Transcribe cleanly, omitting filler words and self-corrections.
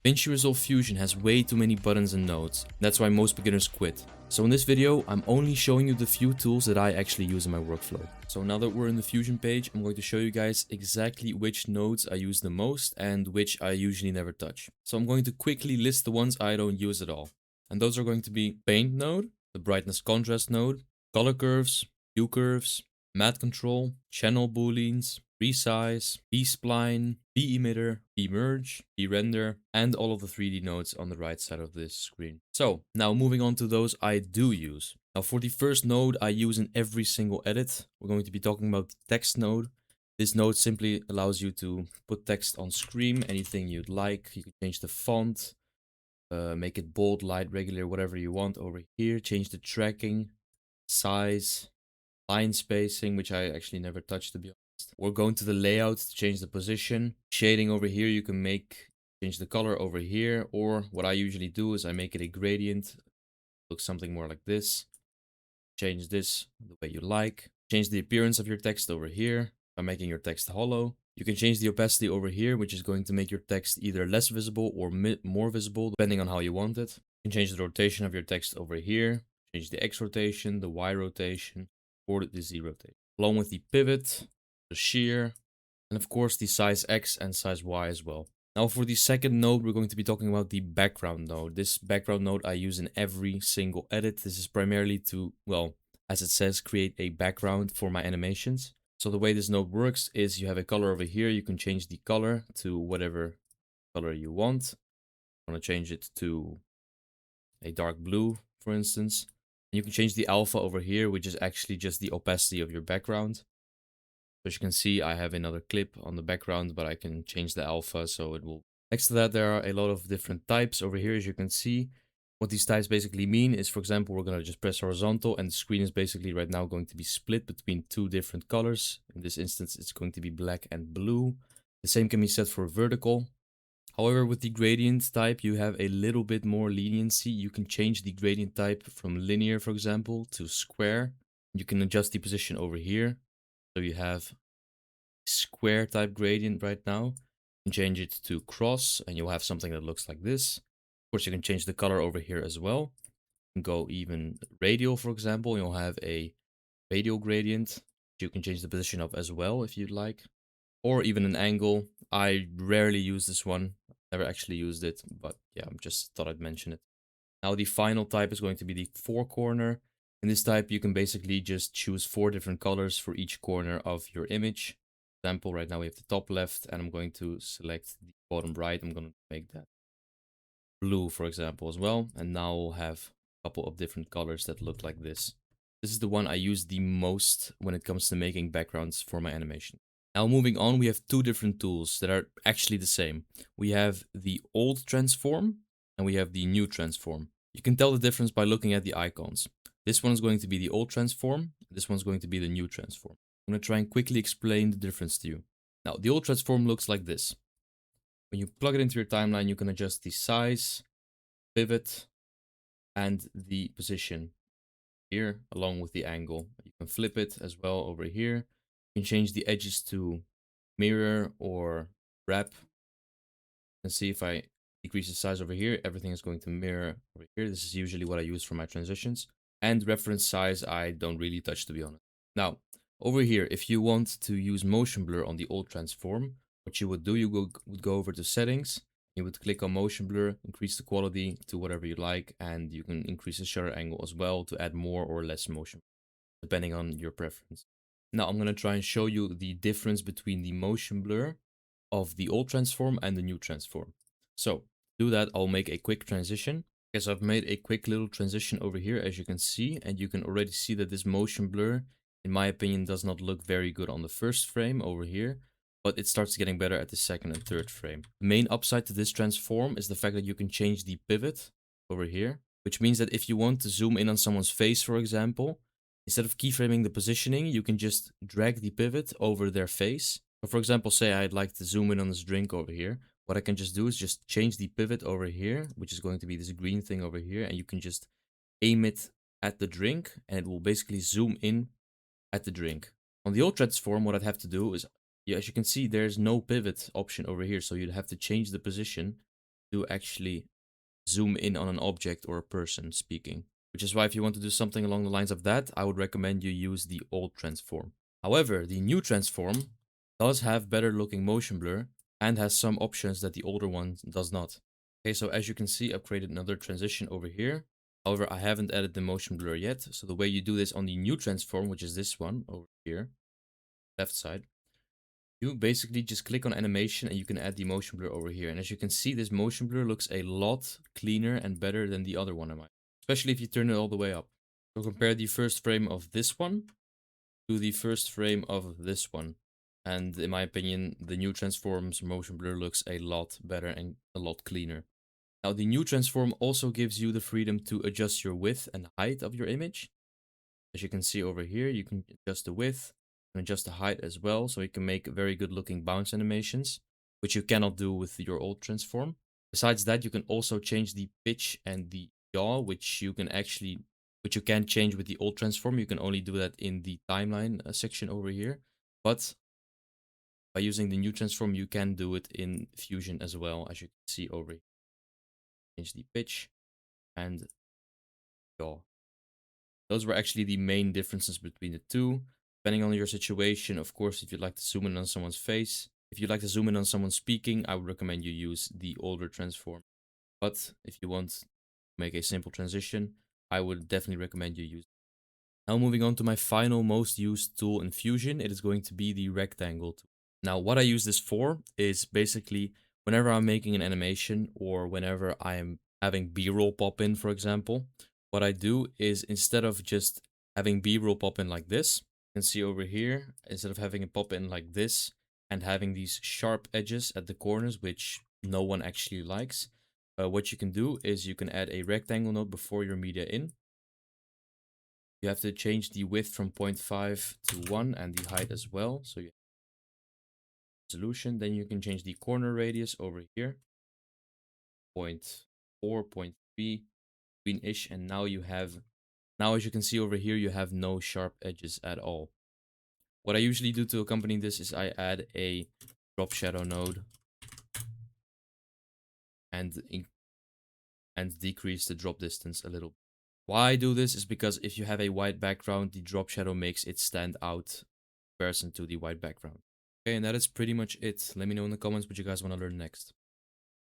Davinci Resolve Fusion has way too many buttons and nodes. That's why most beginners quit. So in this video, I'm only showing you the few tools that I actually use in my workflow. So now that we're in the Fusion page, I'm going to show you guys exactly which nodes I use the most and which I usually never touch. So I'm going to quickly list the ones I don't use at all. And those are going to be Paint node, the Brightness Contrast node, Color Curves, Hue Curves, Matte Control, Channel Booleans, Resize, B-Spline, B-Emitter, B-Merge, B-Render, and all of the 3D nodes on the right side of this screen. So, now moving on to those I do use. Now for the first node I use in every single edit, we're going to be talking about the text node. This node simply allows you to put text on screen, anything you'd like. You can change the font, make it bold, light, regular, whatever you want over here. Change the tracking, size, line spacing, which I actually never touched to be honest. We're going to the layout to change the position. Shading over here, you can change the color over here, or what I usually do is I make it a gradient. Looks something more like this. Change this the way you like. Change the appearance of your text over here by making your text hollow. You can change the opacity over here, which is going to make your text either less visible or more visible, depending on how you want it. You can change the rotation of your text over here. Change the X rotation, the Y rotation, or the Z rotation. Along with the pivot, the shear, and of course the size X and size Y as well. Now for the second node, we're going to be talking about the background node. This background node I use in every single edit. This is primarily to, well, as it says, create a background for my animations. So the way this node works is you have a color over here. You can change the color to whatever color you want. I want to change it to a dark blue, for instance. And you can change the alpha over here, which is actually just the opacity of your background. So as you can see, I have another clip on the background, but I can change the alpha, so it will... Next to that, there are a lot of different types over here, as you can see. What these types basically mean is, for example, we're going to just press horizontal, and the screen is basically right now going to be split between two different colors. In this instance, it's going to be black and blue. The same can be set for vertical. However, with the gradient type, you have a little bit more leniency. You can change the gradient type from linear, for example, to square. You can adjust the position over here. So you have square type gradient right now. You can change it to cross and you'll have something that looks like this. Of course, you can change the color over here as well. You can go even radial, for example. You'll have a radial gradient. You can change the position of as well if you'd like. Or even an angle. I rarely use this one. Never actually used it, but yeah, I just thought I'd mention it. Now the final type is going to be the four corner. In this type, you can basically just choose 4 different colors for each corner of your image. For example, right now we have the top left, and I'm going to select the bottom right. I'm going to make that blue, for example, as well. And now we'll have a couple of different colors that look like this. This is the one I use the most when it comes to making backgrounds for my animation. Now moving on, we have 2 different tools that are actually the same. We have the old transform and we have the new transform. You can tell the difference by looking at the icons. This one is going to be the old transform. This one's going to be the new transform. I'm going to try and quickly explain the difference to you. Now, the old transform looks like this. When you plug it into your timeline, you can adjust the size, pivot, and the position here, along with the angle. You can flip it as well over here. You can change the edges to mirror or wrap. And see if I decrease the size over here, everything is going to mirror over here. This is usually what I use for my transitions. And reference size, I don't really touch, to be honest. Now, over here, if you want to use motion blur on the old transform, what you would do, you would go over to settings. You would click on motion blur, increase the quality to whatever you like, and you can increase the shutter angle as well to add more or less motion, depending on your preference. Now I'm going to try and show you the difference between the motion blur of the old transform and the new transform. So to do that, I'll make a quick transition. Okay, so I've made a quick little transition over here, as you can see, and you can already see that this motion blur, in my opinion, does not look very good on the first frame over here, but it starts getting better at the second and third frame. The main upside to this transform is the fact that you can change the pivot over here, which means that if you want to zoom in on someone's face, for example, instead of keyframing the positioning, you can just drag the pivot over their face. So for example, say I'd like to zoom in on this drink over here. What I can just do is just change the pivot over here, which is going to be this green thing over here, and you can just aim it at the drink, and it will basically zoom in at the drink. On the old transform, what I'd have to do is, yeah, as you can see, there's no pivot option over here, so you'd have to change the position to actually zoom in on an object or a person speaking. Which is why if you want to do something along the lines of that, I would recommend you use the old transform. However, the new transform does have better looking motion blur and has some options that the older one does not. Okay, so as you can see, I've created another transition over here. However, I haven't added the motion blur yet. So the way you do this on the new transform, which is this one over here, left side, you basically just click on animation and you can add the motion blur over here. And as you can see, this motion blur looks a lot cleaner and better than the other one, especially if you turn it all the way up. So compare the first frame of this one to the first frame of this one. And in my opinion, the new transform's motion blur looks a lot better and a lot cleaner. Now, the new transform also gives you the freedom to adjust your width and height of your image. As you can see over here, you can adjust the width and adjust the height as well, so you can make very good looking bounce animations, which you cannot do with your old transform. Besides that, you can also change the pitch and the yaw, which you can change with the old transform. You can only do that in the timeline section over here. But by using the new transform, you can do it in Fusion as well, as you can see over here. Change the pitch and yaw. Those were actually the main differences between the two. Depending on your situation, of course, if you'd like to zoom in on someone's face, if you'd like to zoom in on someone speaking, I would recommend you use the older transform. But if you want to make a simple transition, I would definitely recommend you use. Now moving on to my final most used tool in Fusion, it is going to be the rectangle tool. Now what I use this for is basically whenever I'm making an animation or whenever I am having B-roll pop in, for example, what I do is instead of just having B-roll pop in like this, you can see over here, instead of having it pop in like this and having these sharp edges at the corners, which no one actually likes, what you can do is you can add a rectangle node before your media in. You have to change the width from 0.5 to 1 and the height as well. So you have resolution. Then you can change the corner radius over here. 0.4, 0.3, between-ish. And now you have, as you can see over here, you have no sharp edges at all. What I usually do to accompany this is I add a drop shadow node and decrease the drop distance a little. Why I do this is because if you have a white background, the drop shadow makes it stand out in comparison to the white background. Okay, and that is pretty much it. Let me know in the comments what you guys want to learn next.